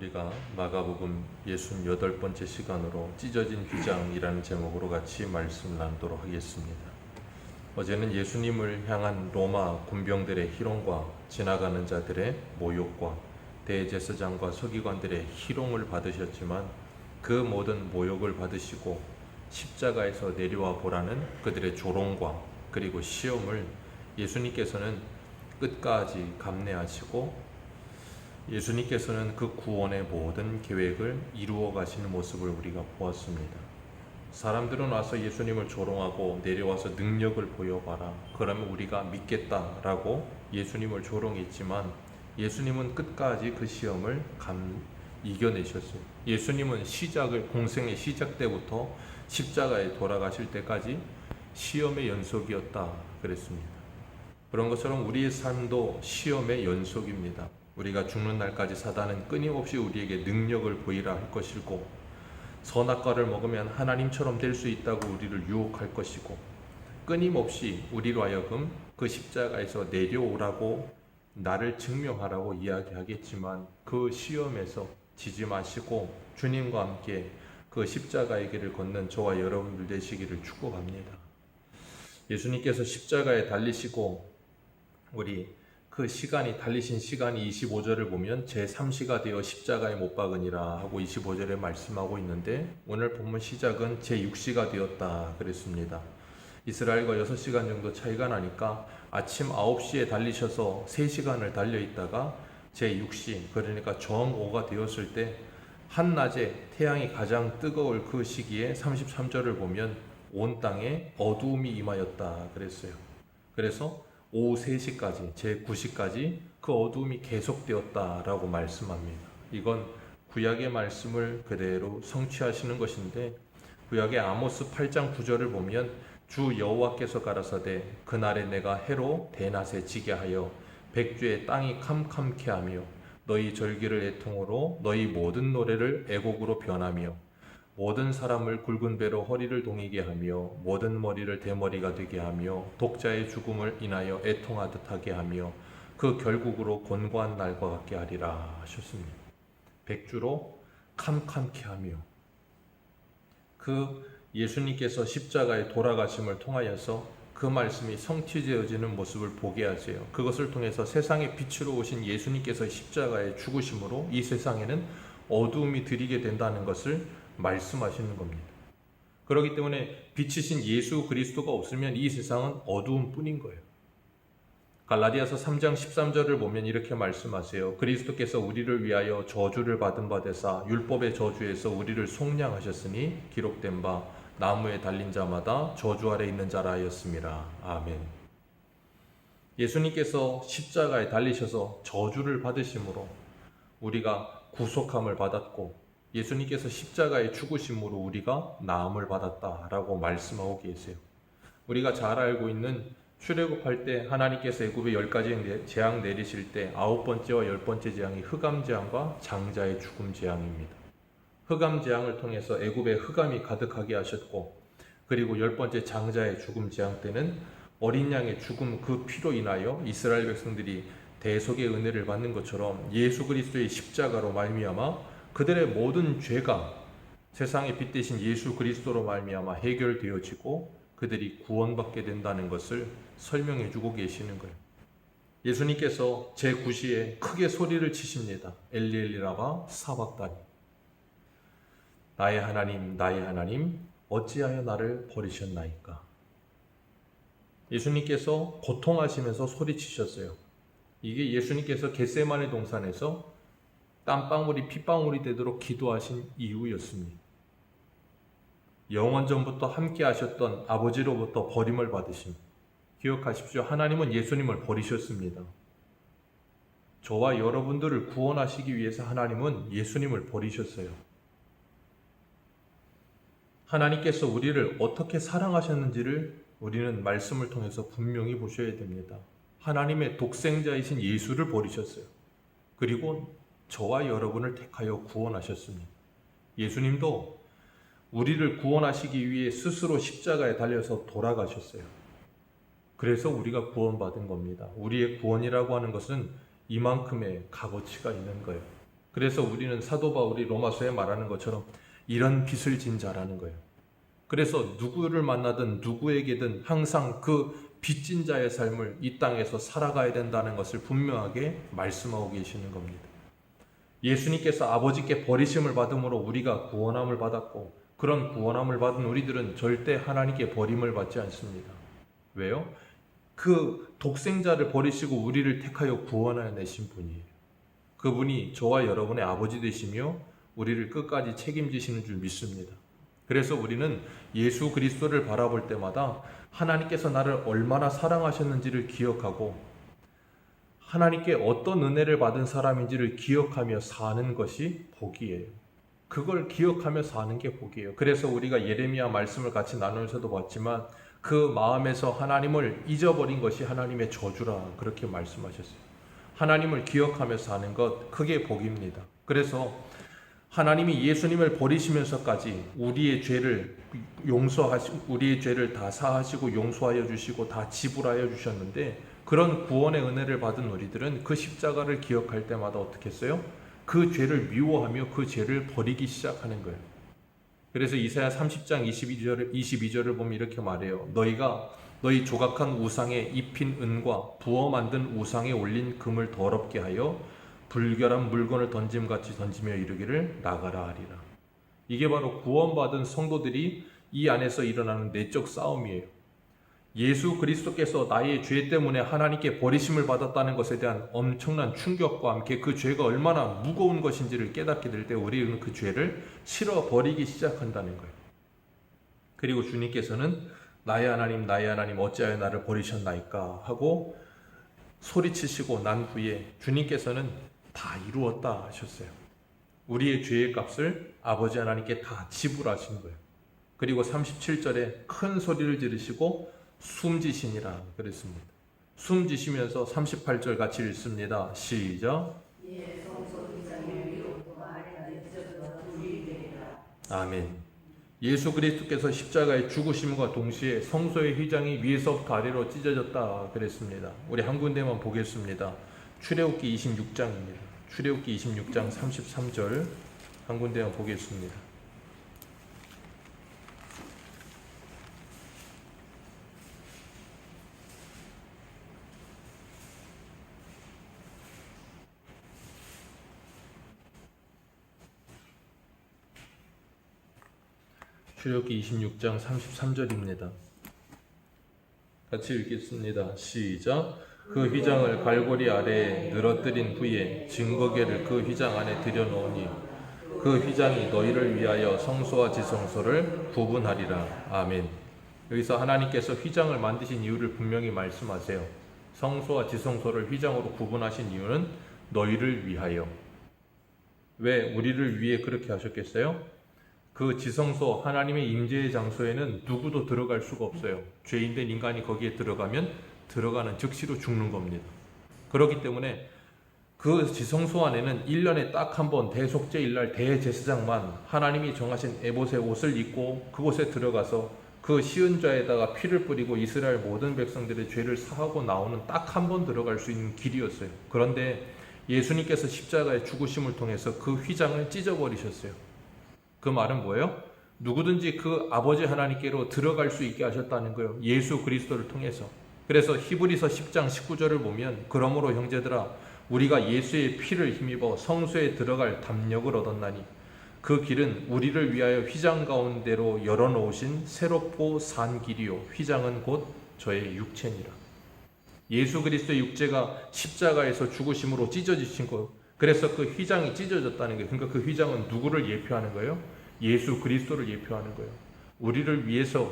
우리가 마가복음 68번째 시간으로 찢어진 휘장이라는 제목으로 같이 말씀을 나누도록 하겠습니다. 어제는 예수님을 향한 로마 군병들의 희롱과 지나가는 자들의 모욕과 대제사장과 서기관들의 희롱을 받으셨지만 그 모든 모욕을 받으시고 십자가에서 내려와 보라는 그들의 조롱과 그리고 시험을 예수님께서는 끝까지 감내하시고 예수님께서는 그 구원의 모든 계획을 이루어 가시는 모습을 우리가 보았습니다. 사람들은 와서 예수님을 조롱하고 내려와서 능력을 보여봐라, 그러면 우리가 믿겠다라고 예수님을 조롱했지만 예수님은 끝까지 그 시험을 이겨내셨어요. 예수님은 공생의 시작 때부터 십자가에 돌아가실 때까지 시험의 연속이었다 그랬습니다. 그런 것처럼 우리의 삶도 시험의 연속입니다. 우리가 죽는 날까지 사단은 끊임없이 우리에게 능력을 보이라 할 것이고, 선악과를 먹으면 하나님처럼 될 수 있다고 우리를 유혹할 것이고, 끊임없이 우리로 하여금 그 십자가에서 내려오라고, 나를 증명하라고 이야기하겠지만 그 시험에서 지지 마시고 주님과 함께 그 십자가의 길을 걷는 저와 여러분들 되시기를 축복합니다. 예수님께서 십자가에 달리시고 우리 그 시간이 달리신 시간이 25절을 보면 제3시가 되어 십자가에 못 박으니라 하고 25절에 말씀하고 있는데, 오늘 본문 시작은 제6시가 되었다 그랬습니다. 이스라엘과 6시간 정도 차이가 나니까 아침 9시에 달리셔서 3시간을 달려 있다가 제6시, 그러니까 정오가 되었을 때 한낮에 태양이 가장 뜨거울 그 시기에 33절을 보면 온 땅에 어두움이 임하였다 그랬어요. 그래서 오후 3시까지, 제9시까지 그 어두움이 계속되었다라고 말씀합니다. 이건 구약의 말씀을 그대로 성취하시는 것인데, 구약의 아모스 8장 9절을 보면 주 여호와께서 가라사대 그날에 내가 해로 대낮에 지게 하여 백주의 땅이 캄캄케 하며 너희 절기를 애통으로 너희 모든 노래를 애곡으로 변하며 모든 사람을 굵은 배로 허리를 동이게 하며 모든 머리를 대머리가 되게 하며 독자의 죽음을 인하여 애통하듯 하게 하며 그 결국으로 곤고한 날과 같게 하리라 하셨습니다. 백주로 캄캄케 하며, 그 예수님께서 십자가에 돌아가심을 통하여서 그 말씀이 성취되어지는 모습을 보게 하세요. 그것을 통해서 세상의 빛으로 오신 예수님께서 십자가에 죽으심으로 이 세상에는 어두움이 들이게 된다는 것을 말씀하시는 겁니다. 그렇기 때문에 빛이신 예수 그리스도가 없으면 이 세상은 어두움 뿐인 거예요. 갈라디아서 3장 13절을 보면 이렇게 말씀하세요. 그리스도께서 우리를 위하여 저주를 받은 바 되사 율법의 저주에서 우리를 속량하셨으니 기록된 바 나무에 달린 자마다 저주 아래 있는 자라 하였음이라. 아멘. 예수님께서 십자가에 달리셔서 저주를 받으심으로 우리가 구속함을 받았고, 예수님께서 십자가에 죽으심으로 우리가 나음을 받았다라고 말씀하고 계세요. 우리가 잘 알고 있는 출애굽할 때 하나님께서 애굽에 10가지 재앙 내리실 때 9번째와 10번째 재앙이 흑암 재앙과 장자의 죽음 재앙입니다. 흑암 재앙을 통해서 애굽에 흑암이 가득하게 하셨고, 그리고 10번째 장자의 죽음 재앙 때는 어린 양의 죽음 그 피로 인하여 이스라엘 백성들이 대속의 은혜를 받는 것처럼 예수 그리스도의 십자가로 말미암아 그들의 모든 죄가 세상의 빛 대신 예수 그리스도로 말미암아 해결되어지고 그들이 구원받게 된다는 것을 설명해 주고 계시는 거예요. 예수님께서 제9시에 크게 소리를 치십니다. 엘리 엘리 라마 사박다니, 나의 하나님 나의 하나님 어찌하여 나를 버리셨나이까. 예수님께서 고통하시면서 소리치셨어요. 이게 예수님께서 겟세마네 동산에서 땀방울이 핏방울이 되도록 기도하신 이유였습니다. 영원전부터 함께 하셨던 아버지로부터 버림을 받으심. 기억하십시오. 하나님은 예수님을 버리셨습니다. 저와 여러분들을 구원하시기 위해서 하나님은 예수님을 버리셨어요. 하나님께서 우리를 어떻게 사랑하셨는지를 우리는 말씀을 통해서 분명히 보셔야 됩니다. 하나님의 독생자이신 예수를 버리셨어요. 그리고 저와 여러분을 택하여 구원하셨습니다. 예수님도 우리를 구원하시기 위해 스스로 십자가에 달려서 돌아가셨어요. 그래서 우리가 구원받은 겁니다. 우리의 구원이라고 하는 것은 이만큼의 값어치가 있는 거예요. 그래서 우리는 사도 바울이 로마서에 말하는 것처럼 이런 빚을 진 자라는 거예요. 그래서 누구를 만나든 누구에게든 항상 그 빚진 자의 삶을 이 땅에서 살아가야 된다는 것을 분명하게 말씀하고 계시는 겁니다. 예수님께서 아버지께 버리심을 받음으로 우리가 구원함을 받았고, 그런 구원함을 받은 우리들은 절대 하나님께 버림을 받지 않습니다. 왜요? 그 독생자를 버리시고 우리를 택하여 구원하여 내신 분이에요. 그분이 저와 여러분의 아버지 되시며 우리를 끝까지 책임지시는 줄 믿습니다. 그래서 우리는 예수 그리스도를 바라볼 때마다 하나님께서 나를 얼마나 사랑하셨는지를 기억하고 하나님께 어떤 은혜를 받은 사람인지를 기억하며 사는 것이 복이에요. 그걸 기억하며 사는 게 복이에요. 그래서 우리가 예레미야 말씀을 같이 나누면서도 봤지만 그 마음에서 하나님을 잊어버린 것이 하나님의 저주라 그렇게 말씀하셨어요. 하나님을 기억하며 사는 것, 그게 복입니다. 그래서 하나님이 예수님을 버리시면서까지 우리의 죄를 우리의 죄를 다 사하시고 용서하여 주시고 다 지불하여 주셨는데, 그런 구원의 은혜를 받은 우리들은 그 십자가를 기억할 때마다 어떻게 했어요? 그 죄를 미워하며 그 죄를 버리기 시작하는 거예요. 그래서 이사야 30장 22절을 보면 이렇게 말해요. 너희가 너희 조각한 우상에 입힌 은과 부어 만든 우상에 올린 금을 더럽게 하여 불결한 물건을 던짐같이 던지며 이르기를 나가라 하리라. 이게 바로 구원받은 성도들이 이 안에서 일어나는 내적 싸움이에요. 예수 그리스도께서 나의 죄 때문에 하나님께 버리심을 받았다는 것에 대한 엄청난 충격과 함께 그 죄가 얼마나 무거운 것인지를 깨닫게 될 때 우리는 그 죄를 실어버리기 시작한다는 거예요. 그리고 주님께서는 나의 하나님 어찌하여 나를 버리셨나이까 하고 소리치시고 난 후에 주님께서는 다 이루었다 하셨어요. 우리의 죄의 값을 아버지 하나님께 다 지불하신 거예요. 그리고 37절에 큰 소리를 지르시고 숨지시니라 그랬습니다. 숨지시면서 38절 같이 읽습니다. 시작. 아멘. 예수 그리스도께서 십자가에 죽으심과 동시에 성소의 휘장이 위에서부터 아래로 찢어졌다 그랬습니다. 우리 한 군데만 보겠습니다. 출애굽기 26장입니다. 출애굽기 26장 33절 한 군데만 보겠습니다. 출애굽기 26장 33절입니다. 같이 읽겠습니다. 시작. 그 휘장을 갈고리 아래에 늘어뜨린 후에 증거궤를 그 휘장 안에 들여놓으니 그 휘장이 너희를 위하여 성소와 지성소를 구분하리라. 아멘. 여기서 하나님께서 휘장을 만드신 이유를 분명히 말씀하세요. 성소와 지성소를 휘장으로 구분하신 이유는 너희를 위하여. 왜 우리를 위해 그렇게 하셨겠어요? 그 지성소 하나님의 임재의 장소에는 누구도 들어갈 수가 없어요. 죄인된 인간이 거기에 들어가면 들어가는 즉시로 죽는 겁니다. 그렇기 때문에 그 지성소 안에는 1년에 딱 한 번 대속죄일날 대제사장만 하나님이 정하신 에봇의 옷을 입고 그곳에 들어가서 그 시은자에다가 피를 뿌리고 이스라엘 모든 백성들의 죄를 사하고 나오는 딱 한 번 들어갈 수 있는 길이었어요. 그런데 예수님께서 십자가의 죽으심을 통해서 그 휘장을 찢어버리셨어요. 그 말은 뭐예요? 누구든지 그 아버지 하나님께로 들어갈 수 있게 하셨다는 거예요. 예수 그리스도를 통해서. 그래서 히브리서 10장 19절을 보면 그러므로 형제들아 우리가 예수의 피를 힘입어 성소에 들어갈 담력을 얻었나니 그 길은 우리를 위하여 휘장 가운데로 열어놓으신 새롭고 산 길이요 휘장은 곧 저의 육체니라. 예수 그리스도의 육체가 십자가에서 죽으심으로 찢어지신 것. 그래서 그 휘장이 찢어졌다는 거예요. 그러니까 그 휘장은 누구를 예표하는 거예요? 예수 그리스도를 예표하는 거예요. 우리를 위해서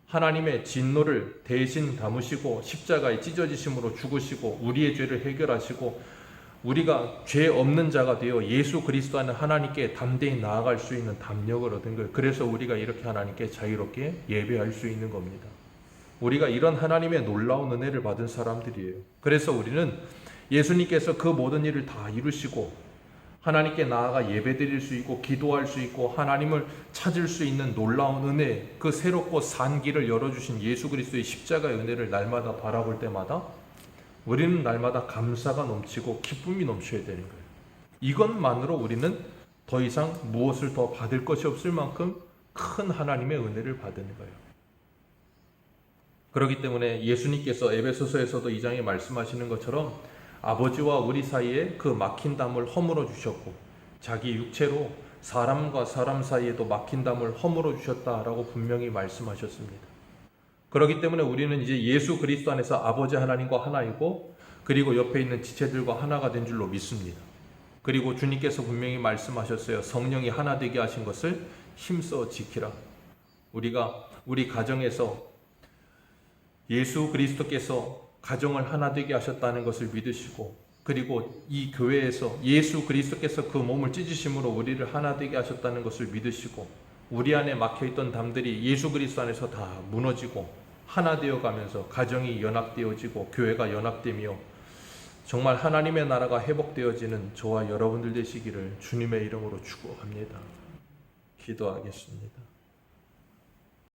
하나님의 진노를 대신 담으시고 십자가에 찢어지심으로 죽으시고 우리의 죄를 해결하시고 우리가 죄 없는 자가 되어 예수 그리스도 안에 하나님께 담대히 나아갈 수 있는 담력을 얻은 거예요. 그래서 우리가 이렇게 하나님께 자유롭게 예배할 수 있는 겁니다. 우리가 이런 하나님의 놀라운 은혜를 받은 사람들이에요. 그래서 우리는 예수님께서 그 모든 일을 다 이루시고 하나님께 나아가 예배드릴 수 있고 기도할 수 있고 하나님을 찾을 수 있는 놀라운 은혜, 그 새롭고 산 길을 열어주신 예수 그리스도의 십자가의 은혜를 날마다 바라볼 때마다 우리는 날마다 감사가 넘치고 기쁨이 넘쳐야 되는 거예요. 이것만으로 우리는 더 이상 무엇을 더 받을 것이 없을 만큼 큰 하나님의 은혜를 받는 거예요. 그렇기 때문에 예수님께서 에베소서에서도 2장에 말씀하시는 것처럼 아버지와 우리 사이에 그 막힌 담을 허물어 주셨고 자기 육체로 사람과 사람 사이에도 막힌 담을 허물어 주셨다라고 분명히 말씀하셨습니다. 그렇기 때문에 우리는 이제 예수 그리스도 안에서 아버지 하나님과 하나이고 그리고 옆에 있는 지체들과 하나가 된 줄로 믿습니다. 그리고 주님께서 분명히 말씀하셨어요. 성령이 하나 되게 하신 것을 힘써 지키라. 우리가 우리 가정에서 예수 그리스도께서 가정을 하나 되게 하셨다는 것을 믿으시고 그리고 이 교회에서 예수 그리스도께서 그 몸을 찢으심으로 우리를 하나 되게 하셨다는 것을 믿으시고 우리 안에 막혀있던 담들이 예수 그리스도 안에서 다 무너지고 하나 되어가면서 가정이 연합되어지고 교회가 연합되며 정말 하나님의 나라가 회복되어지는 저와 여러분들 되시기를 주님의 이름으로 축복합니다. 기도하겠습니다.